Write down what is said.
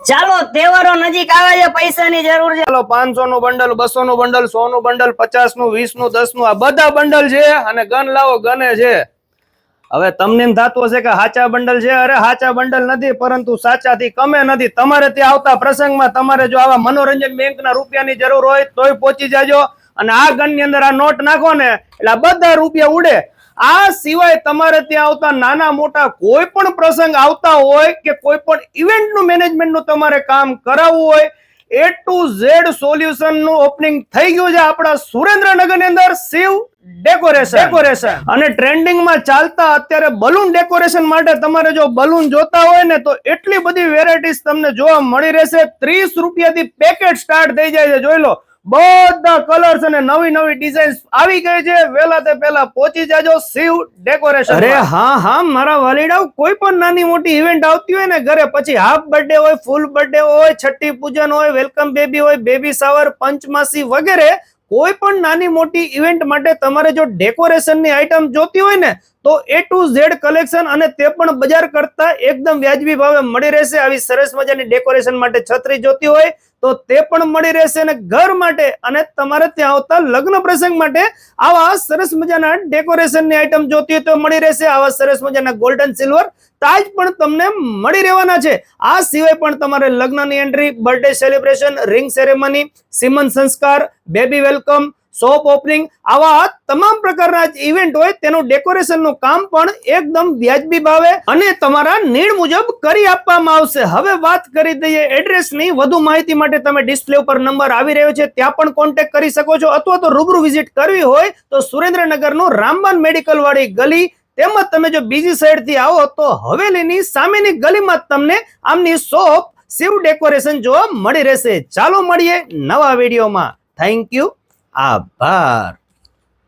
ચાલો તહેવારો નજીક આવે છે, પૈસાની જરૂર છે. ચાલો 500 નું બંડલ, 200 નું બંડલ, 100 નું બંડલ, 50 નું, 20 નું, 10 નું, આ બધા બંડલ છે. અને ગન લાવો, ગને છે. હવે તમને એમ થતું હશે કે સાચા બંડલ છે. અરે સાચા બંડલ નથી, પરંતુ સાચાથી કમે નથી. તમારે ત્યાં આવતા પ્રસંગમાં તમારે જો આવા મનોરંજન બેંકના રૂપિયાની જરૂર હોય તોય પહોંચી જાજો. અને આ ગનની અંદર આ નોટ નાખો ને એટલે આ બધા રૂપિયા ઉડે. આ સિવાય તમારે ત્યાં આવતા નાના મોટા કોઈ પણ પ્રસંગ આવતા હોય કે કોઈ પણ ઇવેન્ટનું મેનેજમેન્ટનું તમારે કામ કરાવવું હોય, A to Z સોલ્યુશન નું ઓપનિંગ થઈ ગયું છે આપણા સુરેન્દ્રનગર ની અંદર. શિવ ડેકોરેશન અને ટ્રેન્ડિંગમાં ચાલતા અત્યારે બલૂન ડેકોરેશન માટે તમારે જો બલૂન જોતા હોય ને તો એટલી બધી વેરાયટીઝ તમને જોવા મળી રહેશે. 30 રૂપિયાથી પેકેટ સ્ટાર્ટ થઈ જાય છે. જોઈ લો, બધા કલર્સ અને નવી નવી ડિઝાઇન્સ આવી ગઈ છે. વેલા તે પહેલા પહોંચી જાજો શિવ ડેકોરેશન. અરે હા મારા વાલીડાઓ, કોઈ પણ નાની મોટી ઇવેન્ટ આવતી હોય ને ઘરે, પછી હાફ બર્થડે હોય, ફૂલ બર્થડે હોય, છઠ્ઠી પૂજન હોય, વેલકમ બેબી હોય, બેબી શાવર, પંચમાસી વગેરે કોઈ પણ નાની મોટી ઇવેન્ટ માટે તમારે જો ડેકોરેશનની આઈટમ જોતી હોય ને તો A to Z કલેક્શન, અને તે પણ બજાર કરતા એકદમ વ્યાજબી ભાવે મળી રહેશે. આવી સરસ મજાની ડેકોરેશન માટે છત્રી જોતી હોય તો તે પણ મળી રહેશે. અને ઘર માટે અને તમારે ત્યાં આવતા લગ્ન પ્રસંગ માટે આવા સરસ મજાના ડેકોરેશનની આઈટમ જોતી હોય તો મળી રહેશે. આવા સરસ મજાના ગોલ્ડન સિલ્વર તાજ પણ તમને મળી રહેવાના છે. આ સિવાય પણ તમારે લગ્નની entry, birthday celebration, ring ceremony, સીમંત સંસ્કાર, બેબી વેલકમ, શોપ ઓપનિંગ, આવા તમામ પ્રકારના ઇવેન્ટ હોય તેનું ડેકોરેશનનું કામ પણ એકદમ વ્યાજબી ભાવે અને તમારા નીડ મુજબ કરી આપવામાં આવશે. હવે વાત કરી દઈએ એડ્રેસની. વધુ માહિતી માટે તમે ડિસ્પ્લે ઉપર નંબર આવી રહ્યો છે ત્યાં પણ કોન્ટેક્ટ કરી શકો છો, અથવા તો રૂબરૂ વિઝિટ કરવી હોય તો સુરેન્દ્રનગરનું રામબાન મેડિકલ વાળી ગલી, તેમજ તમે જો બીજી સાઈડ થી આવો તો હવેલીની સામેની ગલીમાં તમને આમની શોપ શિવ ડેકોરેશન જોવા મળી રહેશે. ચાલો મળીએ નવા વિડીયોમાં. Thank you. આભાર.